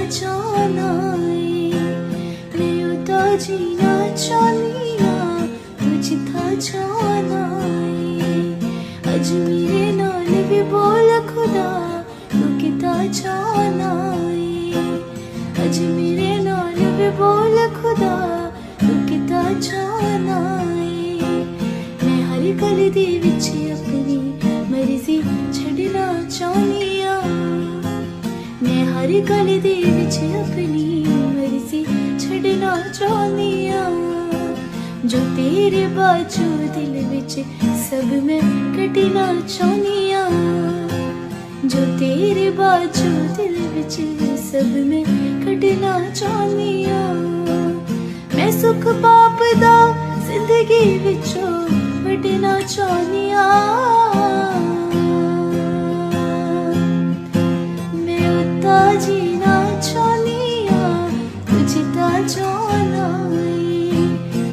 चाहना है, मैं उता जीना चाहनी हाँ, तुझ था चाहना है। अज मेरे नाल भी बोल खुदा, तू किता चाहना है। अज मेरे नाल भी बोल खुदा, तू किता चाहना है। मैं हर गल दे विच अपनी मर्जी छड़ना चाहनी हाँ, मैं हर गल दे विच अपनी मर्जी छड़ना चाहनी हाँ। जो तेरे बाजू दिल विच सब मैं कटना चाहनी हाँ, जो तेरे बाजू दिल विच सब मैं कटना चाहनी हाँ। मैं सुख पाप दा जिंदगी विचों वटना चाहनी हाँ, मैं उता जीना चाहनी हाँ, तुझ ता चाहना।